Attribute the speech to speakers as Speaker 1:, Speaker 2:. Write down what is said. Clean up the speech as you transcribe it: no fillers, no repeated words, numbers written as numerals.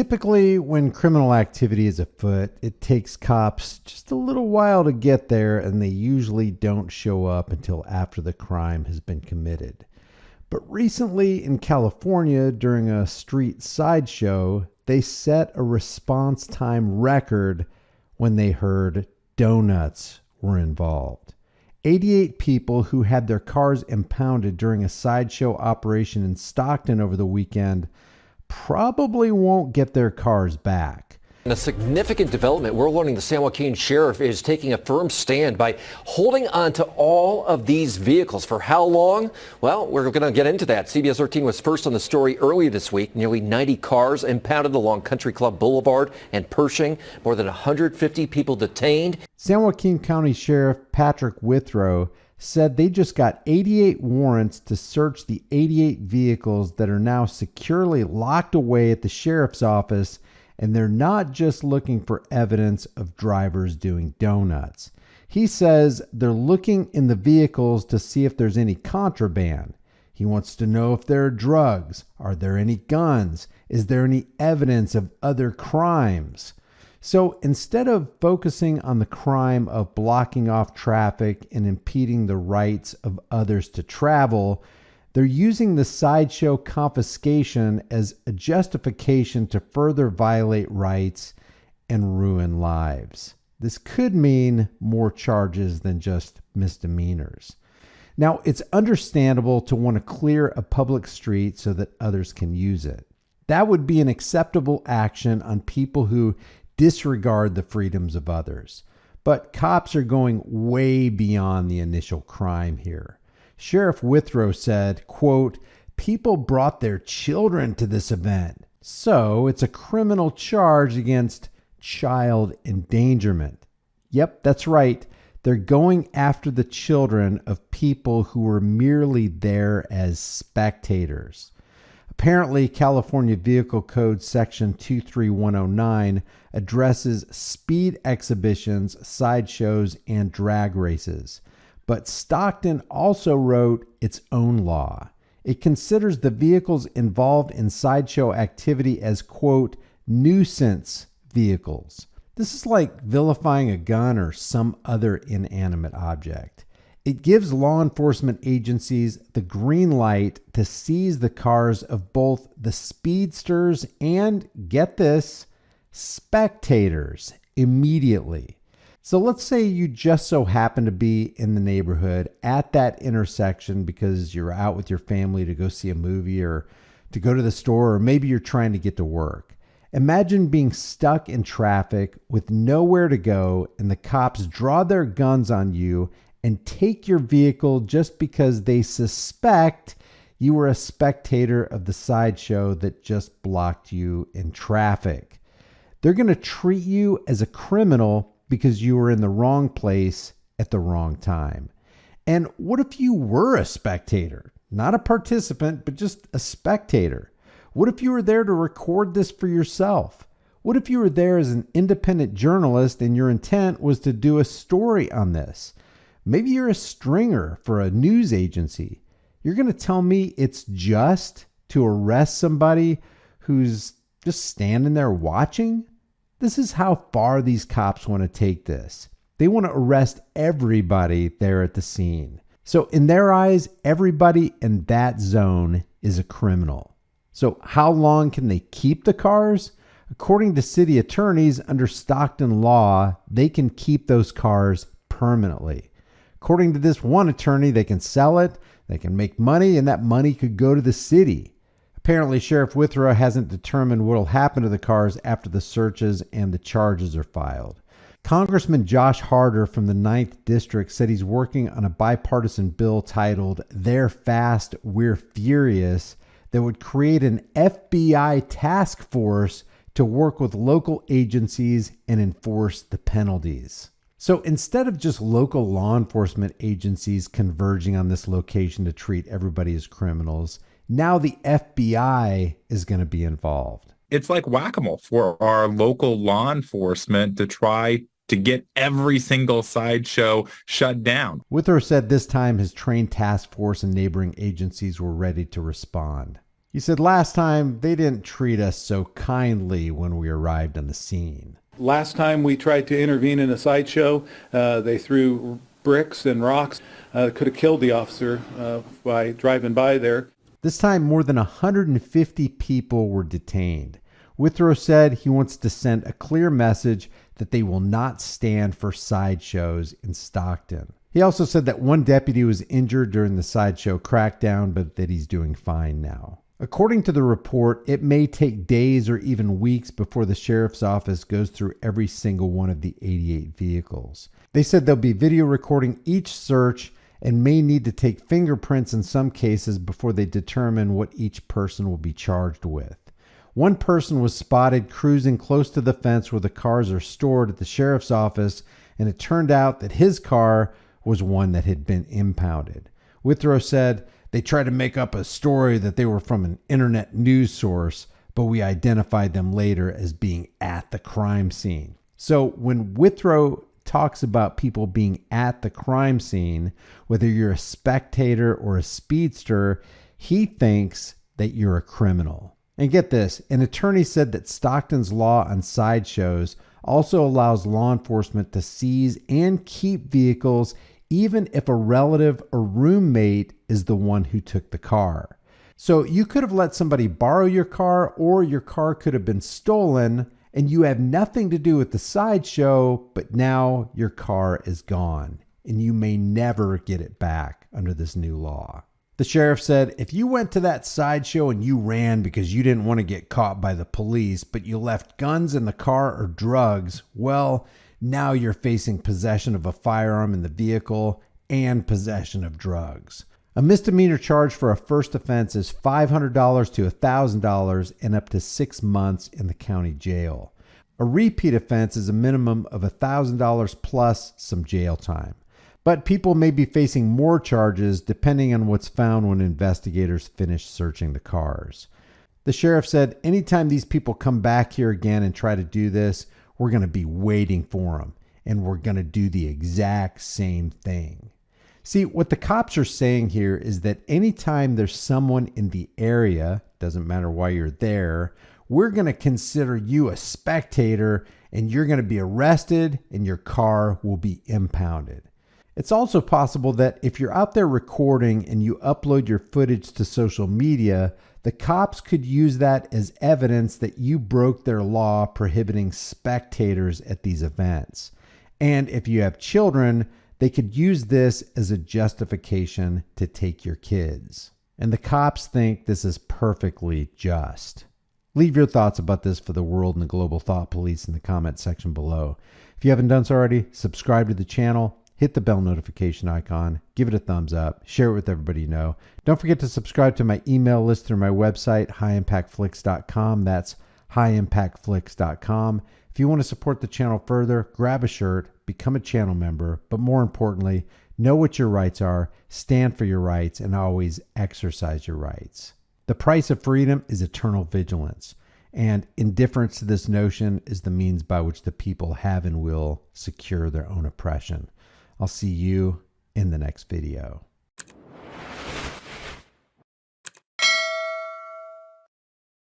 Speaker 1: Typically, when criminal activity is afoot, it takes cops just a little while to get there, and they usually don't show up until after the crime has been committed. But recently in California, during a street sideshow, they set a response time record when they heard donuts were involved. 88 people who had their cars impounded during a sideshow operation in Stockton over the weekend probably won't get their cars back.
Speaker 2: In a significant development, we're learning the San Joaquin sheriff is taking a firm stand by holding on to all of these vehicles. For how long? Well, we're going to get into that. CBS 13 was first on the story earlier this week. Nearly 90 cars impounded along Country Club Boulevard and Pershing. More than 150 people detained.
Speaker 1: San Joaquin County Sheriff Patrick Withrow said they just got 88 warrants to search the 88 vehicles that are now securely locked away at the sheriff's office. And they're not just looking for evidence of drivers doing donuts. He says they're looking in the vehicles to see if there's any contraband. He wants to know if there are drugs. Are there any guns? Is there any evidence of other crimes? So instead of focusing on the crime of blocking off traffic and impeding the rights of others to travel, they're using the sideshow confiscation as a justification to further violate rights and ruin lives. This could mean more charges than just misdemeanors. Now, it's understandable to want to clear a public street so that others can use it. That would be an acceptable action on people who disregard the freedoms of others. But cops are going way beyond the initial crime here. Sheriff Withrow said, quote, "People brought their children to this event, so it's a criminal charge against child endangerment." Yep, that's right. They're going after the children of people who were merely there as spectators. Apparently, California Vehicle Code Section 23109 addresses speed exhibitions, sideshows, and drag races. But Stockton also wrote its own law. It considers the vehicles involved in sideshow activity as, quote, nuisance vehicles. This is like vilifying a gun or some other inanimate object. It gives law enforcement agencies the green light to seize the cars of both the speedsters and, get this, spectators immediately. So let's say you just so happen to be in the neighborhood at that intersection because you're out with your family to go see a movie or to go to the store, or maybe you're trying to get to work. Imagine being stuck in traffic with nowhere to go, and the cops draw their guns on you and take your vehicle just because they suspect you were a spectator of the sideshow that just blocked you in traffic. They're going to treat you as a criminal because you were in the wrong place at the wrong time. And what if you were a spectator? Not a participant, but just a spectator. What if you were there to record this for yourself? What if you were there as an independent journalist and your intent was to do a story on this? Maybe you're a stringer for a news agency. You're going to tell me it's just to arrest somebody who's just standing there watching? This is how far these cops want to take this. They want to arrest everybody there at the scene. So in their eyes, everybody in that zone is a criminal. So how long can they keep the cars? According to city attorneys under Stockton law, they can keep those cars permanently. According to this one attorney, they can sell it, they can make money, and that money could go to the city. Apparently, Sheriff Withrow hasn't determined what will happen to the cars after the searches and the charges are filed. Congressman Josh Harder from the 9th District said he's working on a bipartisan bill titled "They're Fast, We're Furious" that would create an FBI task force to work with local agencies and enforce the penalties. So instead of just local law enforcement agencies converging on this location to treat everybody as criminals, now the FBI is going to be involved.
Speaker 3: It's like whack-a-mole for our local law enforcement to try to get every single sideshow shut down.
Speaker 1: Withrow said this time his trained task force and neighboring agencies were ready to respond. He said last time they didn't treat us so kindly when we arrived on the scene.
Speaker 4: Last time we tried to intervene in a sideshow, they threw bricks and rocks. Could have killed the officer by driving by there.
Speaker 1: This time, more than 150 people were detained. Withrow said he wants to send a clear message that they will not stand for sideshows in Stockton. He also said that one deputy was injured during the sideshow crackdown, but that he's doing fine now. According to the report, it may take days or even weeks before the sheriff's office goes through every single one of the 88 vehicles. They said they'll be video recording each search and may need to take fingerprints in some cases before they determine what each person will be charged with. One person was spotted cruising close to the fence where the cars are stored at the sheriff's office, and it turned out that his car was one that had been impounded. Withrow said, "They tried to make up a story that they were from an internet news source, but we identified them later as being at the crime scene." So when Withrow talks about people being at the crime scene, whether you're a spectator or a speedster, he thinks that you're a criminal. And get this, an attorney said that Stockton's law on sideshows also allows law enforcement to seize and keep vehicles even if a relative or roommate is the one who took the car. So you could have let somebody borrow your car, or your car could have been stolen and you have nothing to do with the sideshow, but now your car is gone and you may never get it back under this new law. The sheriff said, if you went to that sideshow and you ran because you didn't want to get caught by the police, but you left guns in the car or drugs, well, now you're facing possession of a firearm in the vehicle and possession of drugs. A misdemeanor charge for a first offense is $500 to $1,000 and up to 6 months in the county jail. A repeat offense is a minimum of $1,000 plus some jail time. But people may be facing more charges depending on what's found when investigators finish searching the cars. The sheriff said, anytime these people come back here again and try to do this, we're going to be waiting for them, and we're going to do the exact same thing. See, what the cops are saying here is that anytime there's someone in the area, doesn't matter why you're there, we're going to consider you a spectator and you're going to be arrested and your car will be impounded. It's also possible that if you're out there recording and you upload your footage to social media, the cops could use that as evidence that you broke their law prohibiting spectators at these events. And if you have children, they could use this as a justification to take your kids. And the cops think this is perfectly just. Leave your thoughts about this for the world and the global thought police in the comment section below. If you haven't done so already, subscribe to the channel, hit the bell notification icon, give it a thumbs up, share it with everybody you know. Don't forget to subscribe to my email list through my website, highimpactflix.com. That's highimpactflix.com. If you want to support the channel further, grab a shirt, become a channel member, but more importantly, know what your rights are, stand for your rights, and always exercise your rights. The price of freedom is eternal vigilance, and indifference to this notion is the means by which the people have and will secure their own oppression. I'll see you in the next video.